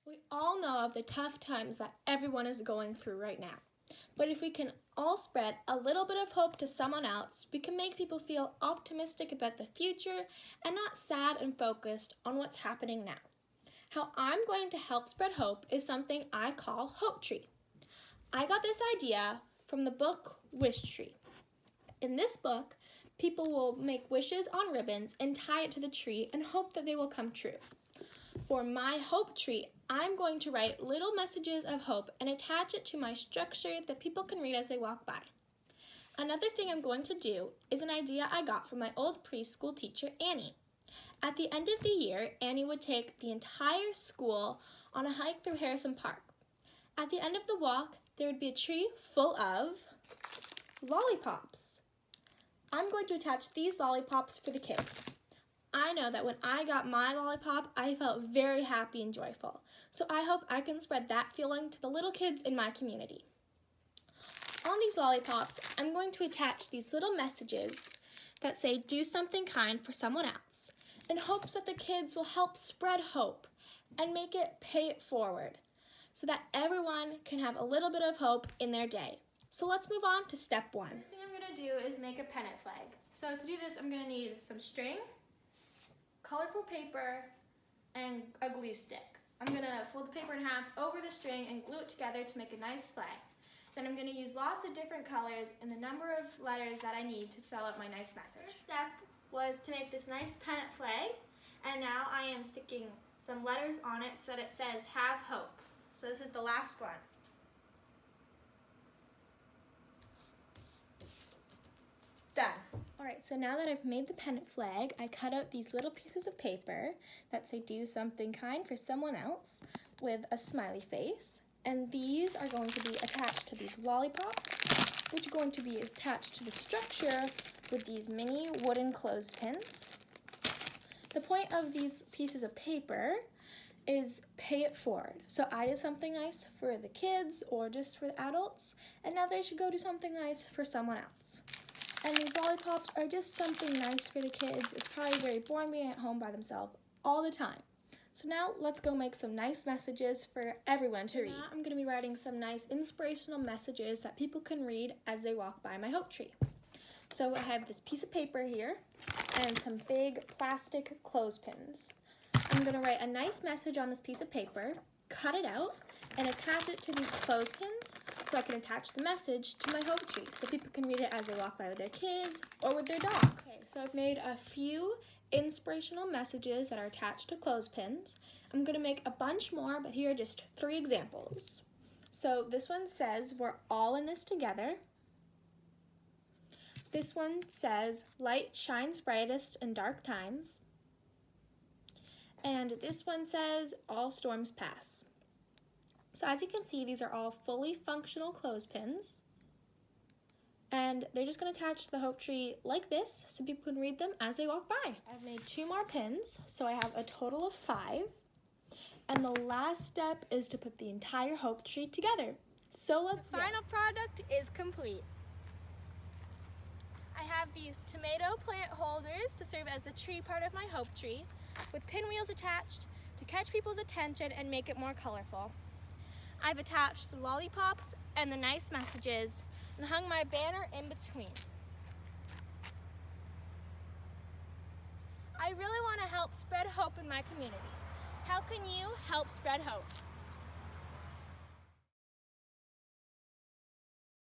We all know of the tough times that everyone is going through right now. But if we can all spread a little bit of hope to someone else, we can make people feel optimistic about the future and not sad and focused on what's happening now. How I'm going to help spread hope is something I call Hope Tree. I got this idea from the book Wish Tree. In this book, people will make wishes on ribbons and tie it to the tree and hope that they will come true. For my Hope Tree, I'm going to write little messages of hope and attach it to my structure that people can read as they walk by. Another thing I'm going to do is an idea I got from my old preschool teacher, Annie. At the end of the year, Annie would take the entire school on a hike through Harrison Park. At the end of the walk, there would be a tree full of lollipops. I'm going to attach these lollipops for the kids. I know that when I got my lollipop, I felt very happy and joyful. So I hope I can spread that feeling to the little kids in my community. On these lollipops, I'm going to attach these little messages that say, do something kind for someone else, in hopes that the kids will help spread hope and make it pay it forward, so that everyone can have a little bit of hope in their day. So let's move on to step one. First thing I'm going to do is make a pennant flag. So to do this, I'm going to need some string, colorful paper, and a glue stick. I'm going to fold the paper in half over the string and glue it together to make a nice flag. Then I'm going to use lots of different colors and the number of letters that I need to spell out my nice message. First step was to make this nice pennant flag, and now I am sticking some letters on it so that it says have hope. So this is the last one. Done. Alright, so now that I've made the pennant flag, I cut out these little pieces of paper that say do something kind for someone else with a smiley face. And these are going to be attached to these lollipops, which are going to be attached to the structure with these mini wooden clothespins. The point of these pieces of paper is pay it forward. So I did something nice for the kids or just for the adults, and now they should go do something nice for someone else. And these lollipops are just something nice for the kids. It's probably very boring being at home by themselves all the time. So now let's go make some nice messages for everyone to read. Now I'm going to be writing some nice inspirational messages that people can read as they walk by my Hope Tree. So I have this piece of paper here and some big plastic clothespins. I'm going to write a nice message on this piece of paper, cut it out, and attach it to these clothespins so I can attach the message to my Hope Tree so people can read it as they walk by with their kids or with their dog. Okay, so I've made a few inspirational messages that are attached to clothespins. I'm going to make a bunch more, but here are just 3 examples. So this one says, we're all in this together. This one says, light shines brightest in dark times. And this one says, all storms pass. So as you can see, these are all fully functional clothespins. And they're just going to attach to the Hope Tree like this so people can read them as they walk by. I've made 2 more pins, so I have a total of 5. And the last step is to put the entire Hope Tree together. So let's go. The final product is complete. I have these tomato plant holders to serve as the tree part of my Hope Tree, with pinwheels attached to catch people's attention and make it more colorful. I've attached the lollipops and the nice messages and hung my banner in between. I really want to help spread hope in my community. How can you help spread hope?